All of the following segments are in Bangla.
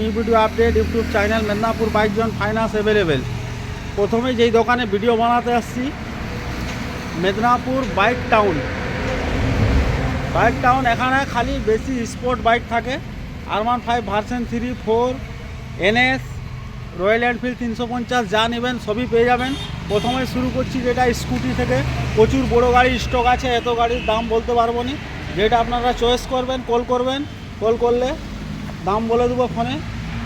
New video update YouTube channel Medinipur bike zone finance available. প্রথমে যেই দোকানে ভিডিও বানাতে আসছি মেদিনীপুর বাইক টাউন। এখানে খালি বেশি স্পোর্ট বাইক থাকে। R15 version 3, 4, NS, royal Enfield 350 যা নেবেন সবই পেয়ে যাবেন। প্রথমে শুরু করছি যেটা স্কুটি থেকে। প্রচুর বড় গাড়ি স্টক আছে, এত গাড়ির দাম বলতে পারবো না। যেটা আপনারা চয়েস করবেন কল করবেন, কল করলে দাম বলে দেবো ফোনে।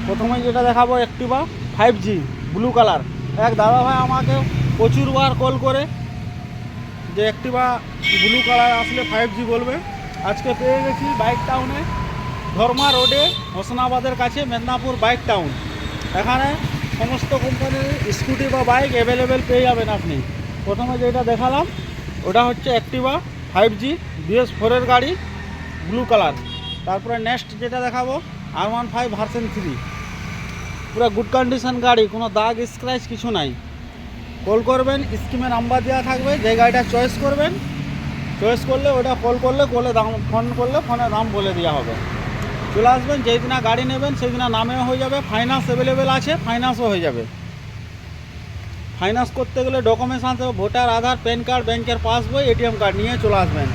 প্রথমে যেটা দেখাবো অ্যাক্টিভা 5G ব্লু কালার। এক দাদা ভাই আমাকে প্রচুরবার কল করে যে অ্যাক্টিভা ব্লু কালার আসলে 5G বলবে। আজকে পেয়ে গেছি বাইক টাউনে, ধর্মা রোডে, হোসনাবাদের কাছে মেদিনীপুর বাইক টাউন। এখানে সমস্ত কোম্পানির স্কুটি বা বাইক অ্যাভেলেবেল পেয়ে যাবেন আপনি। প্রথমে যেটা দেখালাম ওটা হচ্ছে অ্যাক্টিভা 5G BS4 গাড়ি ব্লু কালার। তারপরে নেক্সট যেটা দেখাবো R15 ভার্সন 3, পুরো গুড কন্ডিশন গাড়ি, কোনো দাগ স্ক্র্যাচ কিছু নাই। কল করবেন, স্ক্রিনে নাম্বার দেওয়া থাকবে, যে গাড়িটা চয়েস করবেন, চয়েস করলে ওটা কল করলে দাম, ফোন করলে ফোনে দাম বলে দেওয়া হবে। চলে আসবেন, যেই দিনা গাড়ি নেবেন সেই দিনা নামেও হয়ে যাবে, ফাইন্যান্স অ্যাভেলেবেল আছে, ফাইন্যান্সও হয়ে যাবে। ফাইন্যান্স করতে গেলে ডকুমেন্টস আনতে হবে, ভোটার, আধার, প্যান কার্ড, ব্যাংকের পাসবই, এটিএম কার্ড নিয়ে চলে আসবেন।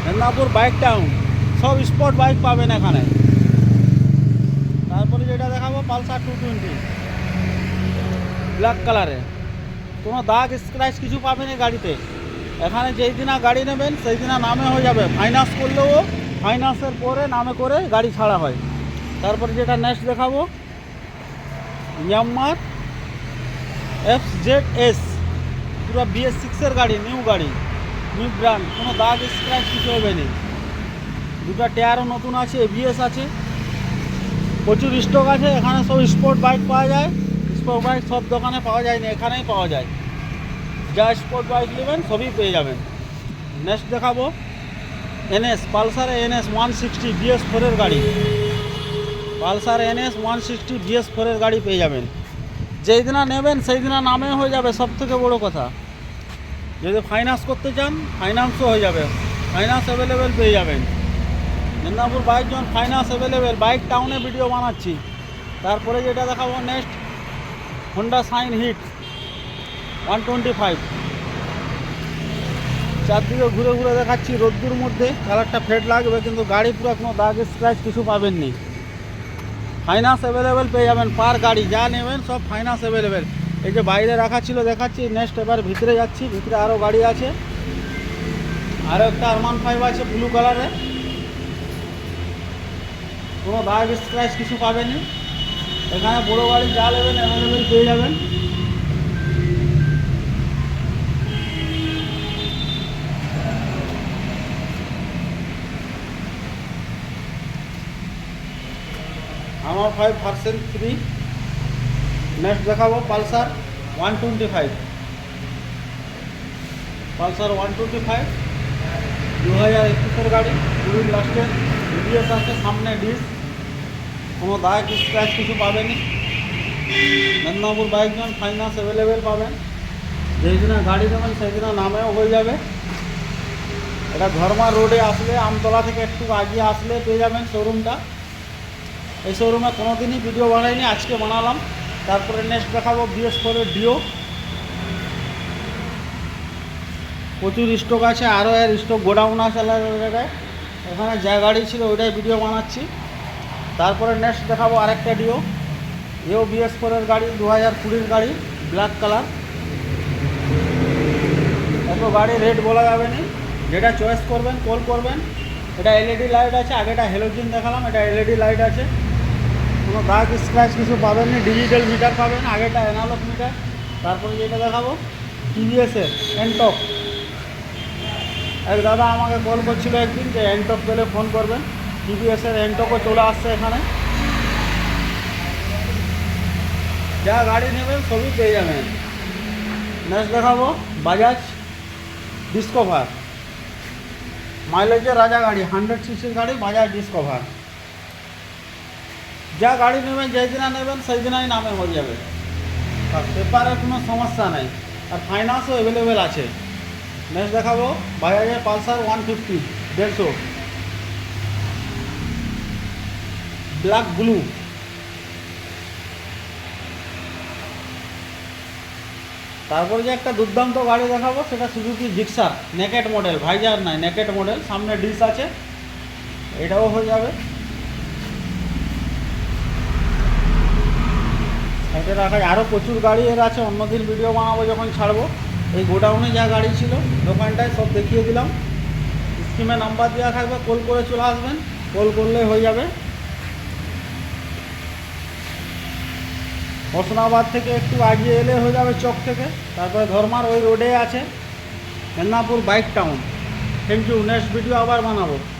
মেদিনীপুর বাইক টাউন, সব স্পোর্ট বাইক পাবেন এখানে। তারপরে যেটা দেখাবো পালসার 220 ব্ল্যাক কালারে, কোনো দাগ স্ক্র্যাচ কিছু পাবেন এই গাড়িতে। এখানে যেই দিনা গাড়ি নেবেন সেই দিনা নামে হয়ে যাবে, ফাইন্যান্স করলেও ফাইন্যান্সের পরে নামে করে গাড়ি ছাড়া হয়। তারপরে যেটা নেক্সট দেখাবো ইয়ামার FZS, পুরো BS6 গাড়ি, নিউ ব্র্যান্ড, কোনো দাগ স্ক্র্যাচ কিছু হবে না। দুটো টায়ারও নতুন আছে, ABS আছে, প্রচুর স্টক আছে। এখানে সব স্পোর্ট বাইক পাওয়া যায়। স্পোর্ট বাইক সব দোকানে পাওয়া যায় না, এখানেই পাওয়া যায়। যা স্পোর্ট বাইক নেবেন সবই পেয়ে যাবেন। নেক্সট দেখাবো NS, পালসার NS 160 BS4 গাড়ি, পালসার NS 160 BS4 গাড়ি পেয়ে যাবেন। যেই দিনা নেবেন সেই দিনা নামে হয়ে যাবে, সব থেকে বড়ো কথা। যদি ফাইন্যান্স করতে চান ফাইন্যান্সও হয়ে যাবে, ফাইন্যান্স অ্যাভেলেবেল পেয়ে যাবেন। Medinipur bike zone finance available, bike টাউনে ভিডিও বানাচ্ছি। তারপরে যেটা দেখাবো নেক্সট হোন্ডা সাইন হিট 125, চারদিকে ঘুরে ঘুরে দেখাচ্ছি রোদ্দুর মধ্যে। কালারটা ফেড লাগবে কিন্তু গাড়ি পুরো কোনো দাগ স্ক্র্যাচ কিছু পাবেননি। ফাইন্যান্স অ্যাভেলেবেল পেয়ে যাবেন, পার গাড়ি যা নেবেন সব ফাইন্যান্স অ্যাভেলেবেল। এই যে বাইরে রাখা ছিল দেখাচ্ছি। নেক্সট এবার ভিতরে যাচ্ছি, ভিতরে আরও গাড়ি আছে। আরও একটা R15 আছে ব্লু কালারে, কোনো দাগ স্ক্র্যাচ কিছু পাবেনি। এখানে বড়ো গাড়ি যা নেবেন অ্যাভেলেবেল পেয়ে যাবেন। R15 version 3। নেক্সট দেখাবো পালসার 125, পালসার 125 2021 গাড়ি, পুরো লাস্টে ABS আছে, সামনে ডিস্ক, কোনো দাগ স্ক্র্যাচ কিছু পাবেনি। Medinipur bike zone finance available পাবেন। যেই দিনে গাড়ি দেবেন সেই দিনে নামেও হয়ে যাবে। এটা ধর্মা রোডে আসলে, আমতলা থেকে একটু আগিয়ে আসলে পেয়ে যাবেন শোরুমটা। এই শোরুমে কোনো দিনই ভিডিও বানাইনি, আজকে বানালাম। তারপরে নেক্সট দেখাবো BS4 ডিও, প্রচুর স্টক আছে, আরও এর স্টক গোডাউন আছে জায়গায়। এখানে যা গাড়ি ছিল ওইটাই ভিডিও বানাচ্ছি। তারপরে নেক্সট দেখাবো আরেকটা ডিও, এও BS4 গাড়ি, 2020 গাড়ি, ব্ল্যাক কালার। এত গাড়ি রেট বলা যাবে না, যেটা চয়েস করবেন কল করবেন। এটা LED লাইট আছে, আগেটা হ্যালোজেন দেখালাম, এটা LED লাইট আছে, কোনো দাগ স্ক্র্যাচ কিছু পাবেন না। ডিজিটাল মিটার পাবেন, আগেটা অ্যানালগ মিটার। তারপরে যেটা দেখাবো TVS-এর এনটক। এক দাদা আমাকে কল করছিল একদিন যে এনটক পেলে ফোন করবেন। TVS-এর এনটকও চলে আসছে এখানে। যা গাড়ি নেবেন সবই পেয়ে যাবেন। নেক্সট দেখাবো বাজাজ ডিসকভার, মাইলেজের রাজা গাড়ি, 100cc গাড়ি, বাজাজ ডিসকভার। যা গাড়ি নেবেন যেই দিনা নেবেন সেই দিনাই নামে হয়ে যাবে, আর পেপারের কোনো সমস্যা নেই, আর ফাইন্যান্সও অ্যাভেলেবেল আছে। নেক্সট দেখাবো বাজাজের পালসার 150 150 ব্ল্যাক ব্লু, তারপরে যে একটা দুর্দান্ত গাড়ি দেখাবো সেটা Suzuki Gixxer naked model, visor নাই, নেকেট মডেল, সামনে ডিস আছে, এটাও হয়ে যাবে। সাইডে রাখা আরও প্রচুর গাড়ি এর আছে, অন্যদিন ভিডিও বানাবো যখন ছাড়বো। এই গোডাউনে যা গাড়ি ছিল দোকানটায় সব দেখিয়ে দিলাম। স্ক্রিমে নাম্বার দেওয়া থাকবে, কল করে চলে আসবেন, কল করলে হয়ে যাবে। হোসনাবাদ থেকে একটু আগিয়ে এলে হয়ে যাবে চক থেকে, তারপরে ধর্মার ওই রোডে আছে Medinipur bike town. Thank you, next video আবার বানাবো।